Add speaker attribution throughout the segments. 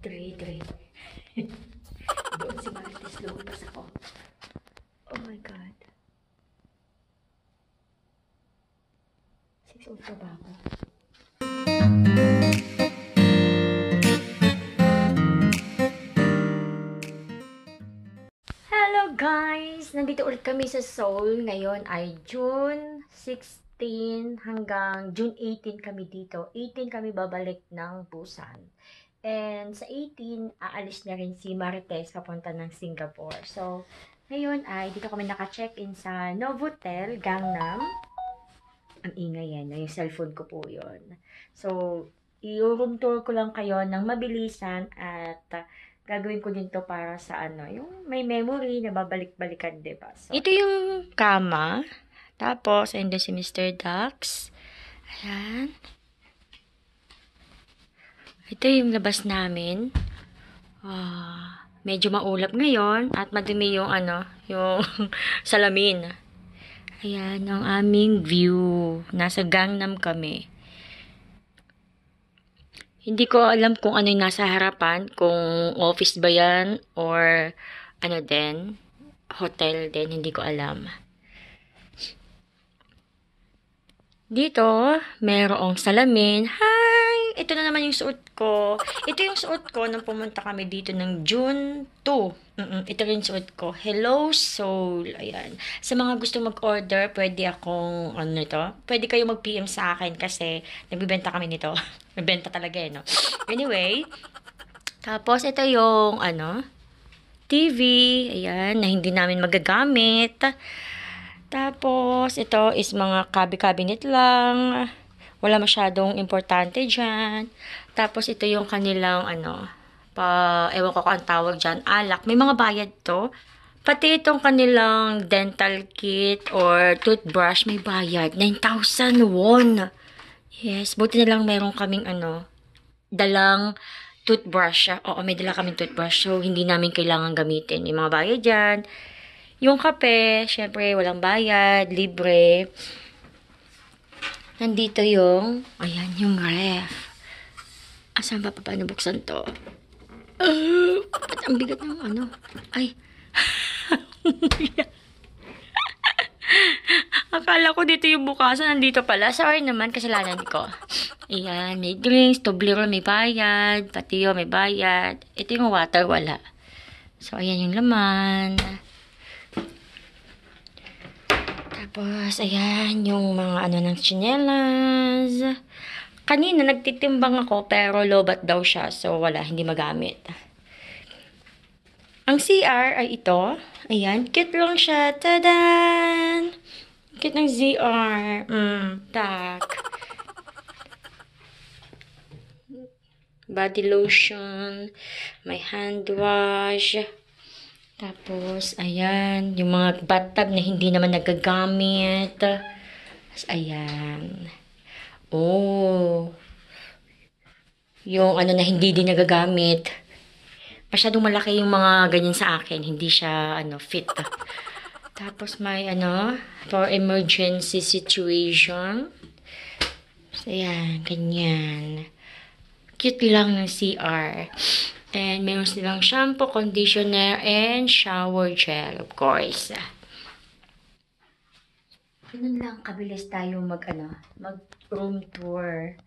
Speaker 1: 3. Doon si Marites, lumabas ako. Oh my God. 6 pa ba ako? Hello guys! Nandito ulit kami sa Seoul. Ngayon ay June 16 hanggang June 18 kami dito. 18 kami babalik ng Busan. And sa 18, aalis na rin si Marites papunta ng Singapore. So, ngayon ay dito kami naka-check-in sa Novotel, Gangnam. Ang ingay yan. Yung cellphone ko po yun. So, i-room tour ko lang kayo ng mabilisan at gagawin ko din to para sa yung may memory na babalik-balikan, diba? So, ito yung kama. Tapos, ayun doon si Mr. Dax. Ayan. Ito yung labas namin. Medyo maulap ngayon at madumi yung yung salamin. Ayan ang aming view. Nasa Gangnam kami. Hindi ko alam kung ano yung nasa harapan, kung office ba yan or din, hotel din, hindi ko alam. Dito, merong salamin. Hi! Ito na naman yung suot ko. Ito yung suot ko nung pumunta kami dito ng June 2. Ito rin yung suot ko. Hello Seoul. Ayan. Sa mga gusto mag-order, pwede akong, pwede kayo mag-PM sa akin kasi nagbibenta kami nito. Nagbenta talaga no? Anyway, tapos ito yung, TV. Ayan, na hindi namin magagamit. Tapos, ito is mga cabinet lang. Wala masyadong importante dyan. Tapos, ito yung kanilang, ewan ko kung ang tawag dyan, alak. May mga bayad to. Pati itong kanilang dental kit or toothbrush, may bayad. 9,000 won. Yes, buti na lang meron kaming, dalang toothbrush. Oo, may dala kaming toothbrush. So, hindi namin kailangan gamitin. Yung mga bayad dyan. Yung kape, syempre, walang bayad, libre. Nandito yung, ayan, yung ref. Asan ba paano buksan to? Ang bigat ng Ay. Akala ko dito yung bukasan, nandito pala. Sorry naman, kasalanan ko. Ayan, may drinks, Toblerone may bayad, Patio may bayad. Ito yung water, wala. So, ayan yung laman. Tapos, ayan, yung mga ng tsinelas. Kanina, nagtitimbang ako, pero lobat daw siya. So, wala, hindi magamit. Ang CR ay ito. Ayan, cute lang siya. Tadan! Cute ng CR. Tak. Body lotion. May hand wash. Tapos, ayan, yung mga bathtub na hindi naman nagagamit. Tapos, ayan. Oh. Yung na hindi din nagagamit. Masyadong malaki yung mga ganyan sa akin. Hindi siya, fit. Tapos, may, for emergency situation. So, ayan, ganyan. Cute lang ng CR. And meron silang shampoo, conditioner, and shower gel, of course. Ganun lang kabilis tayo mag-room tour.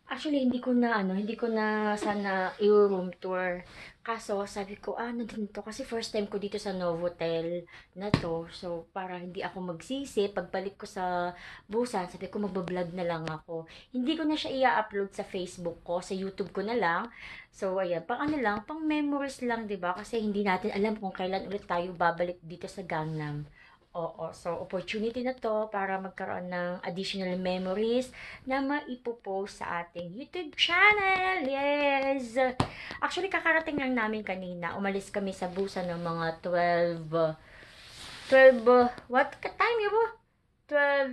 Speaker 1: Actually, hindi ko na sana i-room tour. Kaso, sabi ko, nandun to. Kasi first time ko dito sa Novotel na to. So, para hindi ako magsisi, pagbalik ko sa Busan, sabi ko, magbablog na lang ako. Hindi ko na siya i-upload sa Facebook ko, sa YouTube ko na lang. So, ayan, pang pang memories lang, diba? Kasi hindi natin alam kung kailan ulit tayo babalik dito sa Gangnam. Oo, so opportunity na to para magkaroon ng additional memories na maipopost sa ating YouTube channel. Yes! Actually, kakarating lang namin kanina. Umalis kami sa Busan ng mga 12, what time yun po?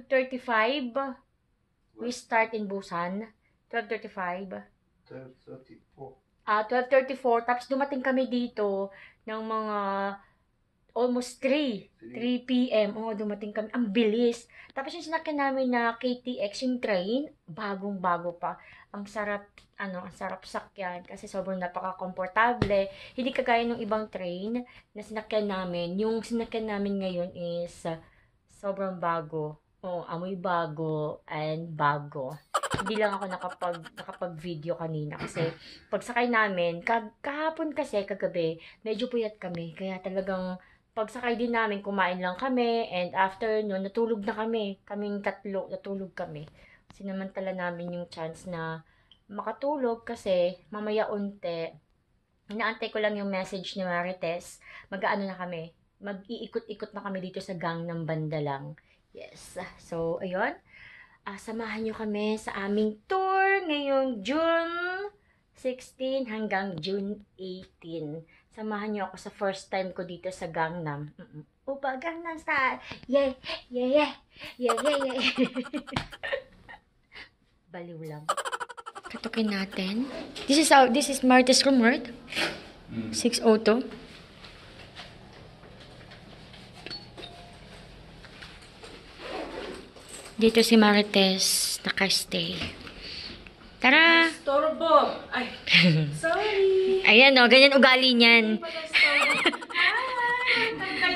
Speaker 1: 12:35. We start in Busan. 12:35.
Speaker 2: 12:34.
Speaker 1: 12:34. Tapos dumating kami dito ng mga almost 3 p.m. Oo, dumating kami. Ang bilis. Tapos yung sinakyan namin na KTX, yung train, bagong-bago pa. Ang sarap, ang sarap sakyan kasi sobrang napaka-komportable. Hindi kagaya ng ibang train na sinakyan namin. Yung sinakyan namin ngayon is sobrang bago. Oo, amoy bago and bago. Hindi lang ako nakapag-video kanina kasi pagsakay namin, kahapon kasi kagabi, medyo puyat kami. Kaya talagang pagsakay din namin, kumain lang kami, and after nun, natulog na kami. Kaming tatlo, natulog kami. Sinamantala namin yung chance na makatulog kasi mamaya unti. Inaantay ko lang yung message ni Marites. Mag-aano na kami. Mag-iikot-ikot na kami dito sa Gangnam Banda lang. Yes. So, ayun. Samahan nyo kami sa aming tour ngayong June 16 hanggang June 18. Samahan nyo ako sa first time ko dito sa Gangnam. Opa, Gangnam Style! Yeah! Yeah! Yeah! Yeah! Yeah! Yeah! Baliw lang. Katukin natin. This is Martes room, right? 602. Dito si Marites nakastay. Tara!
Speaker 2: Storbo! Ay, sorry!
Speaker 1: Ayan o, ganyan ugali niyan.
Speaker 2: Hi!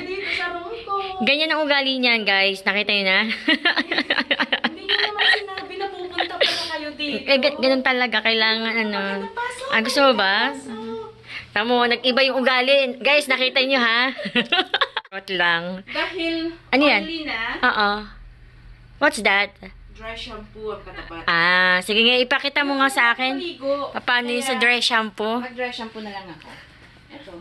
Speaker 2: Dito sa room ko.
Speaker 1: Ganyan ang ugali niyan, guys. Nakita niyo na?
Speaker 2: Hindi nyo naman sinabi na pupunta pa na kayo dito.
Speaker 1: Ganun talaga. Kailangan gusto mo ba? Tamo, nag-iba yung ugali. Guys, nakita niyo ha? What lang.
Speaker 2: Dahil,
Speaker 1: Ano yan?
Speaker 2: oily na,
Speaker 1: Oo. What's that?
Speaker 2: dry shampoo ang katapat.
Speaker 1: Sige nga, ipakita mo nga sa akin.
Speaker 2: Maligo.
Speaker 1: Paano yung sa dry shampoo?
Speaker 2: Mag-dry shampoo na lang ako. Ito.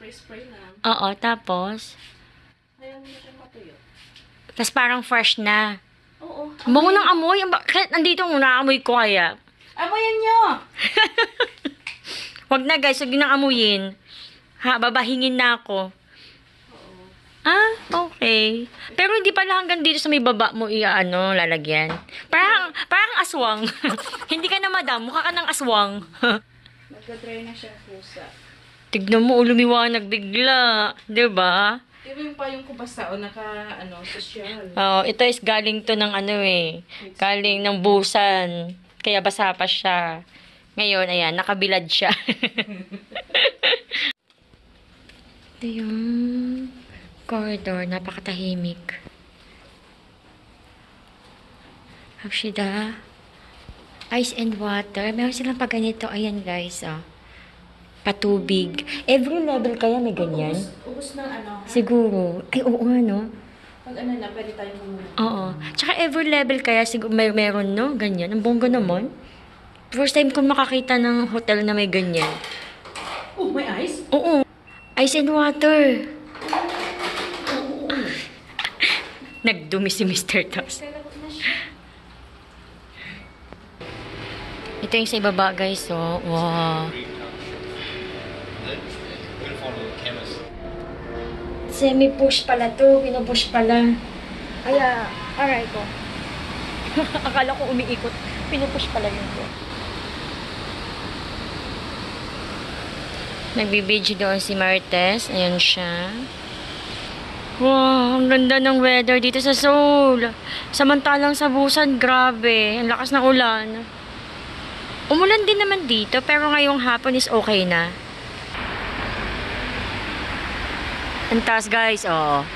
Speaker 2: Spray lang.
Speaker 1: Oo, tapos?
Speaker 2: Ayaw mo na siyang matuyo.
Speaker 1: Tapos parang fresh na.
Speaker 2: Oo.
Speaker 1: Bango ng amoy. Kahit nandito ang naamoy ko kaya.
Speaker 2: Amoyan nyo!
Speaker 1: Wag na guys, huwag nang amuyin. Babahingin na ako. Okay. Pero hindi pala hanggang dito sa may baba mo lalagyan. Parang aswang. Hindi ka na madam, mukha ka ng aswang.
Speaker 2: Magka-dry na siyang pusa.
Speaker 1: Tignan mo, lumiwanag bigla. 'Di ba?
Speaker 2: Diba yung payong ko basta o sosyal.
Speaker 1: Ito is galing to ng galing ng busan. Kaya basa pa siya. Ngayon, ayan, nakabilad siya. Ito yung corridor, napakatahimik. Hapshida. Ice and water. Meron silang pag ganito. Ayan guys, patubig. Every level kaya may ganyan?
Speaker 2: Ubus ng
Speaker 1: Siguro. Ay, oo nga, no?
Speaker 2: Pag na, pwede tayo muna.
Speaker 1: Oo. Tsaka every level kaya siguro meron, no? Ganyan. Ang bongga naman. First time ko makakita ng hotel na may ganyan.
Speaker 2: Oh, may ice?
Speaker 1: Oo. Ice and water. Nagdumi si Mr. Toss. Ito yung sa ibaba, guys. Wow. Semi-push pala to. Pinupush pala. Kaya, aray ko. Akala ko umiikot. Pinupush pala yun ko. Nagbibidyo doon si Marites. Ayan siya. Wow, ang ganda ng weather dito sa Seoul. Samantalang sa Busan, grabe. Ang lakas ng ulan. Umulan din naman dito, pero ngayong hapon is okay na. Ang taas, guys. Wow,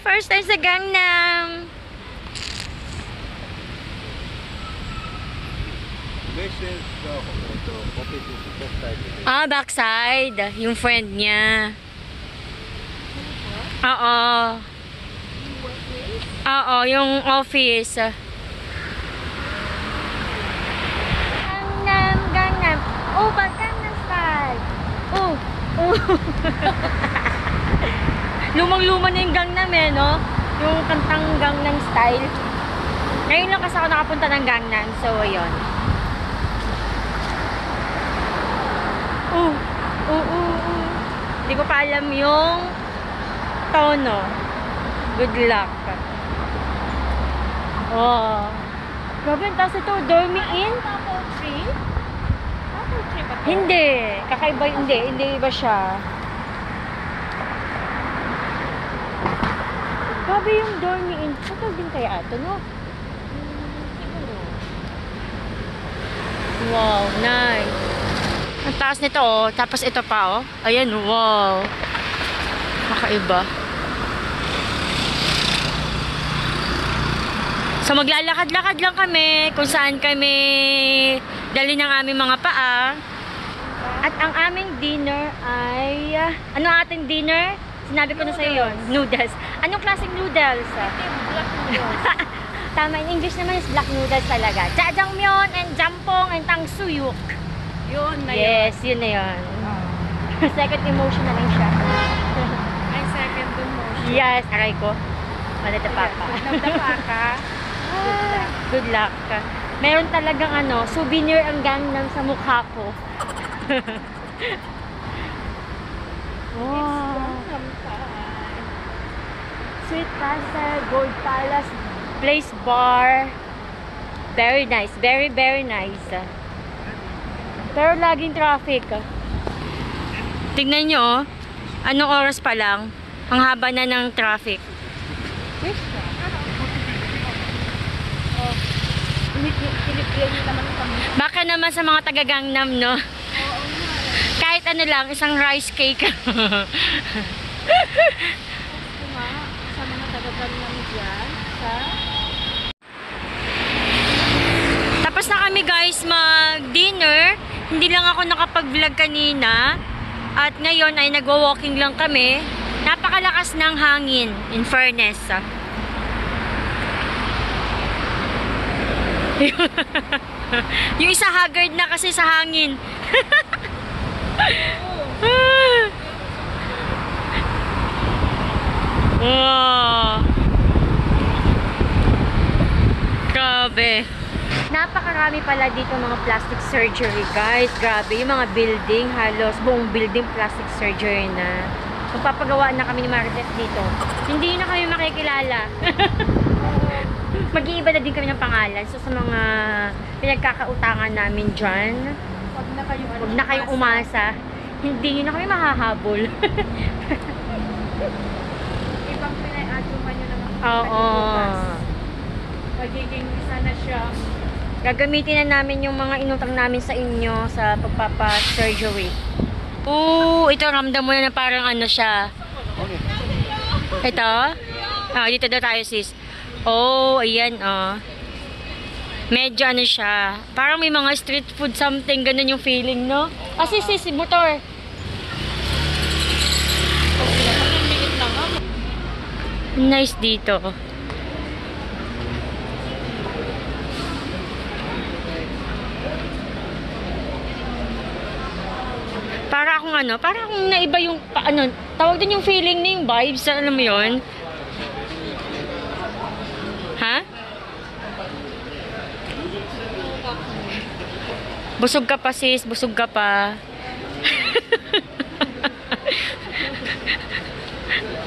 Speaker 1: first time sa Gangnam.
Speaker 3: This is the office is the first side.
Speaker 1: Backside. Yung friend niya. Oo. Oo, yung office. Gangnam. Oh, Gangnam Style. Oh. Lumang-luma na yung Gangnam no? Yung kantang Gangnam Style. Ngayon lang kasi ako nakapunta ng Gangnam. So, ayun. Hindi ko pa alam yung tono. Good luck. Grabe, ang taas ito. Dormy Inn?
Speaker 2: Apple tree? Apple tree ba to?
Speaker 1: Hindi. Kakaiba, hindi. Hindi ba siya? Grabe yung Dormy Inn. Hotel din kaya ito, no?
Speaker 2: Siguro.
Speaker 1: Wow, nice. Ang taas nito, oh. Tapos ito pa, oh. Ayan, wow. Kakaiba. So, maglalakad-lakad lang kami kung saan kami dali ng aming mga paa. At ang aming dinner ay... ano ating dinner? Sinabi ko na sa'yo yun. Noodles. Anong klaseng noodles?
Speaker 2: Black noodles.
Speaker 1: Tama, in English naman is black noodles talaga. Jajangmyeon and jampong and tangsuyuk.
Speaker 2: Yun na
Speaker 1: Yes, yun na yun.
Speaker 2: yun.
Speaker 1: Second emotion na lang siya.
Speaker 2: Ay, second emotion.
Speaker 1: Yes, aray ko. Malatapa pa.
Speaker 2: Nagdapa ka.
Speaker 1: Good luck. Meron talagang ano, souvenir ang Gangnam sa mukha ko. Wow. Sweet Castle, Gold Palace, Place Bar. Very nice. Very, very nice. Pero laging traffic. Tignan nyo, oh. Anong oras pa lang? Ang haba na ng traffic.
Speaker 2: Pinipili niyo naman kami.
Speaker 1: Baka naman sa mga taga-Gangnam, no? Kahit ano lang, isang rice cake.
Speaker 2: Kuma, sa mga taga-gan namin dyan, sa...
Speaker 1: Tapos na kami guys mag-dinner. Hindi lang ako nakapag-vlog kanina. At ngayon ay nagwa-walking lang kami. Napakalakas ng hangin, in fairness. Yung isa haggard na kasi sa hangin. Wow. Grabe. Napakarami pala dito mga plastic surgery, guys. Grabe, yung mga building, halos buong building plastic surgery na. Magpapagawa na kami ni Marites dito. Hindi na kami makikilala. Mag-iiba na din kami ng pangalan. So, sa mga pinagkakautangan namin dyan,
Speaker 2: Huwag
Speaker 1: na kayong umasa. Hindi nyo na kami mahahabol.
Speaker 2: Ibang pinay-adyuman nyo naman.
Speaker 1: Oo.
Speaker 2: Magiging isa na siya.
Speaker 1: Gagamitin na namin yung mga inutang namin sa inyo sa pagpapa-surgery. Oo, ito ramdam mo na parang ano siya. Ito? Ah, dito daw tayo sis. Oh, ayan oh. Medyo ano siya. Parang may mga street food something, ganun yung feeling, no? Kasi sis, motor. Nice dito. Para akong ano, para akong naiba yung, ano, tawag din yung feeling na yung vibes, alam mo yun? Ha? Busog ka pa sis, busog ka pa.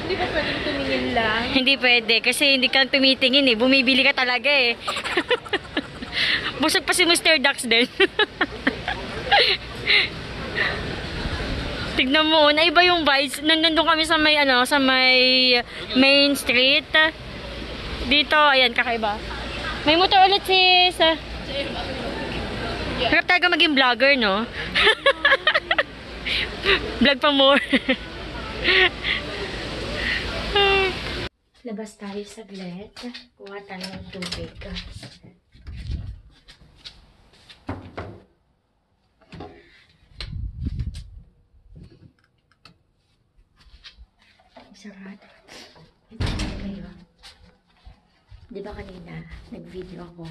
Speaker 2: Hindi ba pwedeng tumingin lang?
Speaker 1: Hindi pwede, kasi hindi ka tumitingin eh, bumibili ka talaga eh. Busog pa si Mr. Dax din. Tignan mo, naiba yung vibes. Nandun kami sa may, ano, sa may main street. Dito, ayan, kakaiba. May motor ulit sis. Harap talaga maging vlogger, no? Vlog pa more. Labas tayo saglit. Kuha tayo ng tubig. Sarado. Ito kayo. Di ba kanina, nag-video ako.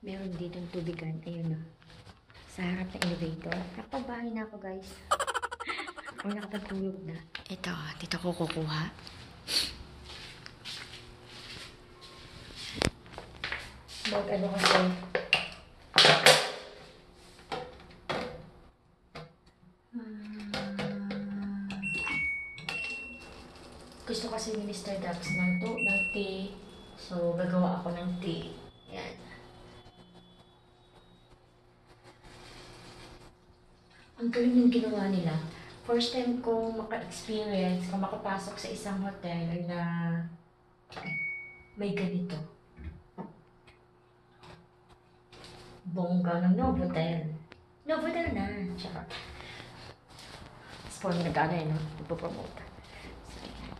Speaker 1: Meron dito ng tubigan. Ayun o. Sa harap ng elevator. Nakapagbahay na ako, guys. O nakapagtulog na. Ito, dito ko kukuha. Mag-ano kasi. Gusto kasi ni Mr. Dax ng tea. So, gagawa ako ng tea. Yan. Ang galing yung ginawa nila. First time ko maka-experience o makapasok sa isang hotel na may ganito. Bongga ng Novotel. Novotel na. Charot. Spoil na gano'n no? Ipopromote. Sige.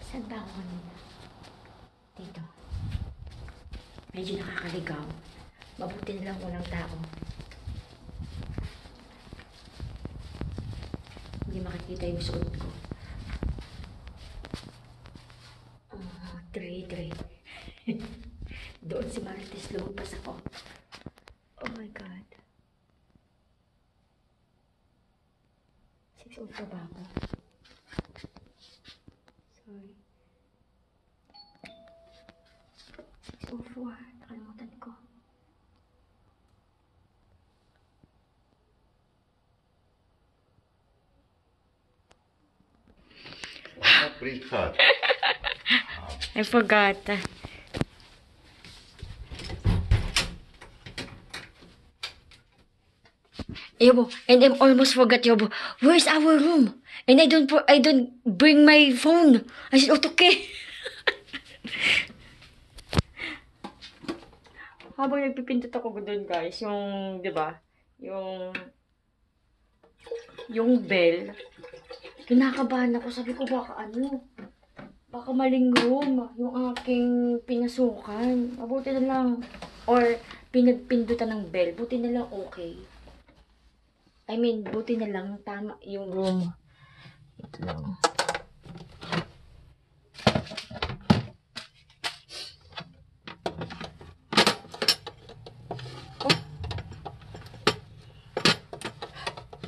Speaker 1: Saan ba ako kanina? Dito. Medyo nakakaligaw. Mabuti na lang walang tao. Hindi makikita yung suot ko. Dre. Doon si Marites, lumagpas ako. Oh my God. 6:04 ba ako? Sorry. 6:04. Nakalimutan ko.
Speaker 3: Please cut.
Speaker 1: I forgot. Yobo, and I almost forgot, Yobo. Where's our room? And I don't bring my phone. I said, okay. Habang nagpipindot ako doon, guys, yung, di ba, yung bell, kinakabahan ako. Sabi ko, baka maling room yung aking pinasukan. Mabuti na lang. Or, pinagpindutan ng bell. Buti na lang okay. I mean, buti na lang tama yung room. Ito lang. Oh.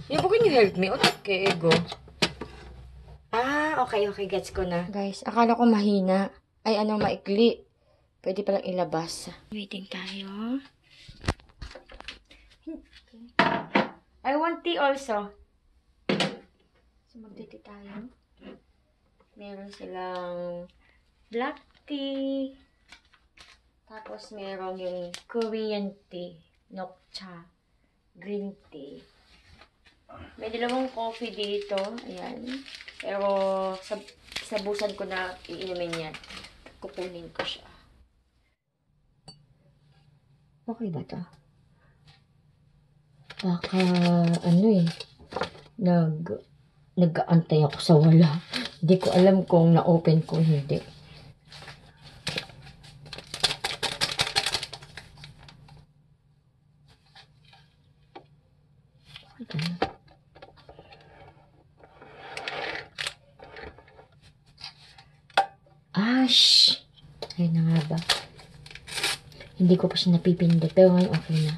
Speaker 1: Yobo, can you help me? Okay, ego. Okay, gets ko na. Guys, akala ko mahina. Ay, maikli. Pwede palang ilabas. Waiting tayo. I want tea also. So, magtiti tayo. Meron silang black tea. Tapos, meron yung Korean tea. Nokcha. Green tea. May dalawang coffee dito. Ayan. Pero, sa busan ko na iinumin yan. Kukunin ko siya. Okay ba ito? Baka, nag-aantay ako sa wala. Hindi ko alam kung na-open ko, hindi. Okay na. Shh! Ay na nga ba? Hindi ko pa siya napipindot, pero ngayon okay na.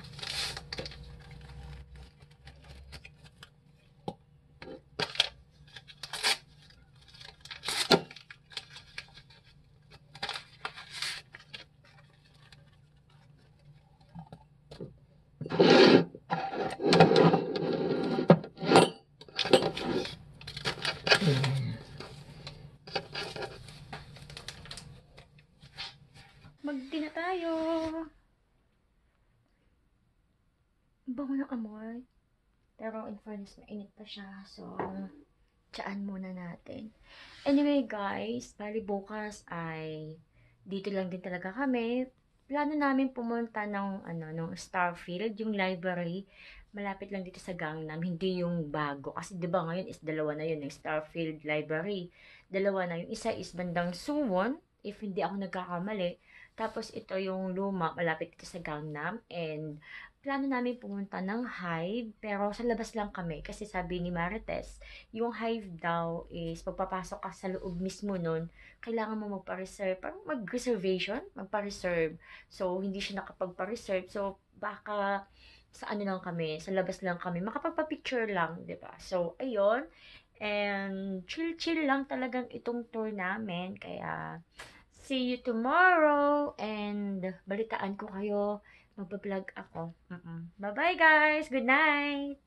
Speaker 1: Magti na tayo. Bango ng amoy. Pero in fairness, mainit pa siya. So, tsaan muna natin. Anyway guys, bali bukas ay dito lang din talaga kami. Plano namin pumunta ng Starfield, yung library. Malapit lang dito sa Gangnam, hindi yung bago. Kasi 'di ba ngayon is dalawa na yun, yung Starfield Library. Dalawa na yung isa is bandang Suwon, if hindi ako nagkakamali. Tapos ito yung luma, malapit dito sa Gangnam. And plano namin pumunta ng Hive, pero sa labas lang kami. Kasi sabi ni Marites, yung Hive daw is pagpapasok ka sa loob mismo nun, kailangan mo magpa-reserve, parang mag-reservation, magpa-reserve. So, hindi siya nakapagpa-reserve. So, baka sa lang kami, sa labas lang kami, makapagpa-picture lang, 'di ba? So, ayun. And chill-chill lang talagang itong tour namin. Kaya, see you tomorrow. And balitaan ko kayo. Magpa-vlog ako. Bye-bye guys. Good night.